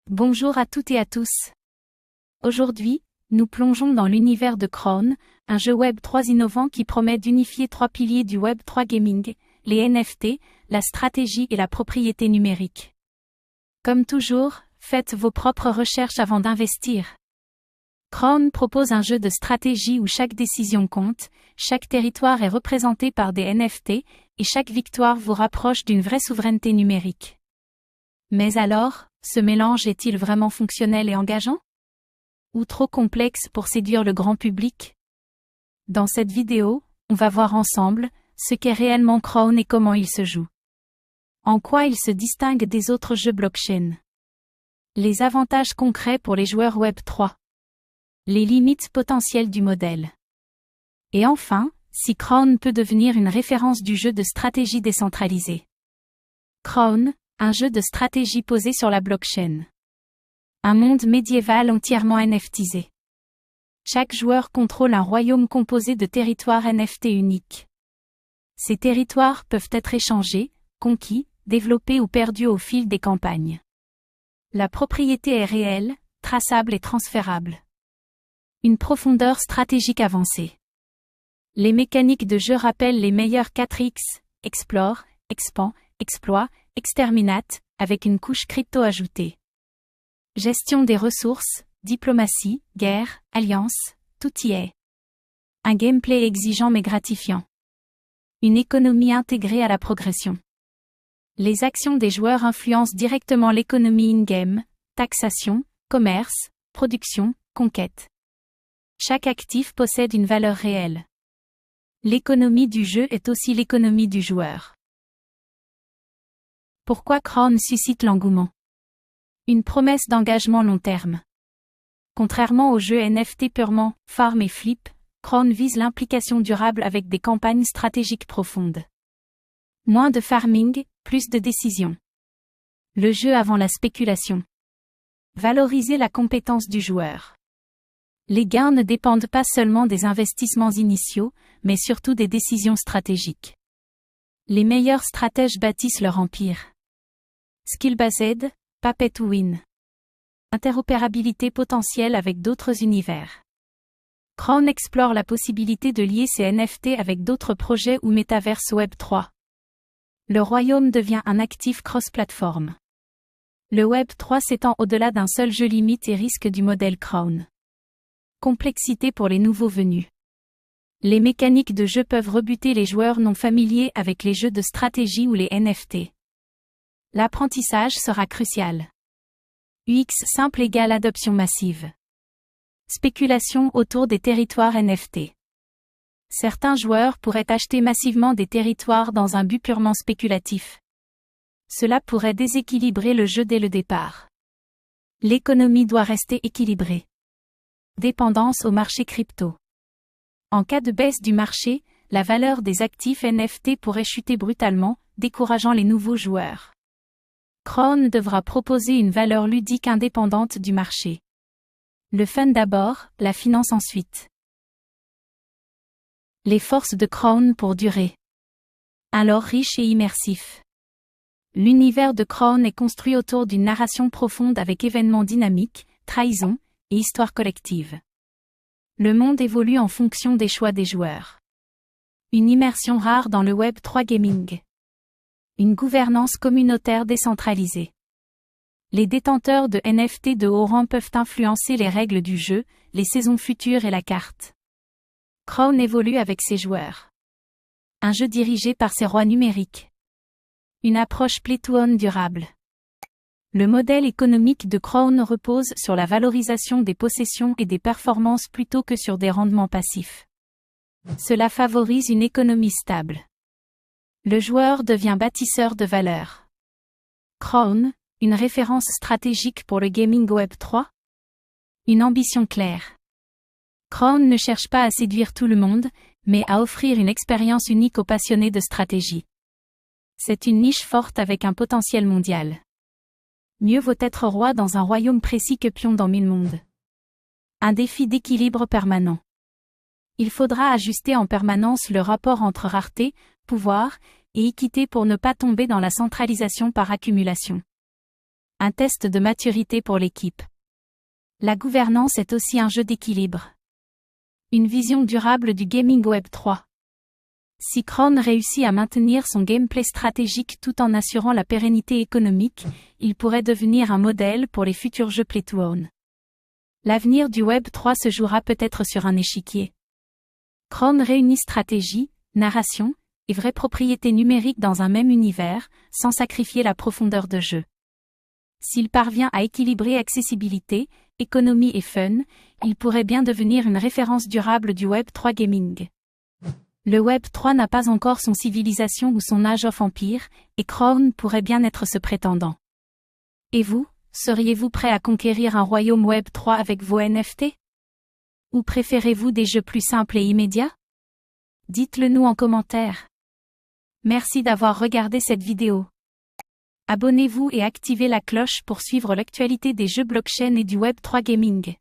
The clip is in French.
Bonjour à toutes et à tous. Aujourd'hui, nous plongeons dans l'univers de Crown, un jeu Web3 innovant qui promet d'unifier trois piliers du Web3 gaming, les NFT, la stratégie et la propriété numérique. Comme toujours, faites vos propres recherches avant d'investir. Crown propose un jeu de stratégie où chaque décision compte, chaque territoire est représenté par des NFT, et chaque victoire vous rapproche d'une vraie souveraineté numérique. Mais alors, ce mélange est-il vraiment fonctionnel et engageant? Ou trop complexe pour séduire le grand public? Dans cette vidéo, on va voir ensemble ce qu'est réellement Crown et comment il se joue. En quoi il se distingue des autres jeux blockchain. Les avantages concrets pour les joueurs Web3. Les limites potentielles du modèle. Et enfin, si Crown peut devenir une référence du jeu de stratégie décentralisé. Crown, un jeu de stratégie posé sur la blockchain. Un monde médiéval entièrement NFTisé. Chaque joueur contrôle un royaume composé de territoires NFT uniques. Ces territoires peuvent être échangés, conquis, développés ou perdus au fil des campagnes. La propriété est réelle, traçable et transférable. Une profondeur stratégique avancée. Les mécaniques de jeu rappellent les meilleurs 4X, Explore, Expand, Exploit, Exterminate, avec une couche crypto ajoutée. Gestion des ressources, diplomatie, guerre, alliance, tout y est. Un gameplay exigeant mais gratifiant. Une économie intégrée à la progression. Les actions des joueurs influencent directement l'économie in-game, taxation, commerce, production, conquête. Chaque actif possède une valeur réelle. L'économie du jeu est aussi l'économie du joueur. Pourquoi Crown suscite l'engouement? Une promesse d'engagement long terme. Contrairement aux jeux NFT purement farm et flip, Crown vise l'implication durable avec des campagnes stratégiques profondes. Moins de farming, plus de décisions. Le jeu avant la spéculation. Valoriser la compétence du joueur. Les gains ne dépendent pas seulement des investissements initiaux, mais surtout des décisions stratégiques. Les meilleurs stratèges bâtissent leur empire. Skill-based, pas pay to win. Interopérabilité potentielle avec d'autres univers. Crown explore la possibilité de lier ces NFT avec d'autres projets ou métaverse Web3. Le royaume devient un actif cross-platform. Le Web3 s'étend au-delà d'un seul jeu limite et risque du modèle Crown. Complexité pour les nouveaux venus. Les mécaniques de jeu peuvent rebuter les joueurs non familiers avec les jeux de stratégie ou les NFT. L'apprentissage sera crucial. UX simple égale adoption massive. Spéculation autour des territoires NFT. Certains joueurs pourraient acheter massivement des territoires dans un but purement spéculatif. Cela pourrait déséquilibrer le jeu dès le départ. L'économie doit rester équilibrée. Dépendance au marché crypto. En cas de baisse du marché, la valeur des actifs NFT pourrait chuter brutalement, décourageant les nouveaux joueurs. Crown devra proposer une valeur ludique indépendante du marché. Le fun d'abord, la finance ensuite. Les forces de Crown pour durer. Un lore riche et immersif. L'univers de Crown est construit autour d'une narration profonde avec événements dynamiques, trahisons, et histoire collective. Le monde évolue en fonction des choix des joueurs. Une immersion rare dans le Web3 gaming. Une gouvernance communautaire décentralisée. Les détenteurs de NFT de haut rang peuvent influencer les règles du jeu, les saisons futures et la carte. Crown évolue avec ses joueurs. Un jeu dirigé par ses rois numériques. Une approche play-to-earn durable. Le modèle économique de Crown repose sur la valorisation des possessions et des performances plutôt que sur des rendements passifs. Cela favorise une économie stable. Le joueur devient bâtisseur de valeur. Crown, une référence stratégique pour le gaming Web3? Une ambition claire. Crown ne cherche pas à séduire tout le monde, mais à offrir une expérience unique aux passionnés de stratégie. C'est une niche forte avec un potentiel mondial. Mieux vaut être roi dans un royaume précis que pion dans 1000 mondes. Un défi d'équilibre permanent. Il faudra ajuster en permanence le rapport entre rareté, pouvoir, et équité pour ne pas tomber dans la centralisation par accumulation. un test de maturité pour l'équipe. La gouvernance est aussi un jeu d'équilibre. Une vision durable du gaming Web 3. Si Krone réussit à maintenir son gameplay stratégique tout en assurant la pérennité économique, il pourrait devenir un modèle pour les futurs jeux Play to Own. L'avenir du Web 3 se jouera peut-être sur un échiquier. Krone réunit stratégie, narration, et vraie propriété numérique dans un même univers, sans sacrifier la profondeur de jeu. S'il parvient à équilibrer accessibilité, économie et fun, il pourrait bien devenir une référence durable du Web 3 gaming. Le Web 3 n'a pas encore son civilisation ou son Age of Empire, et Krone pourrait bien être ce prétendant. Et vous, seriez-vous prêt à conquérir un royaume Web 3 avec vos NFT? Ou préférez-vous des jeux plus simples et immédiats? Dites-le nous en commentaire. Merci d'avoir regardé cette vidéo. Abonnez-vous et activez la cloche pour suivre l'actualité des jeux blockchain et du Web 3 gaming.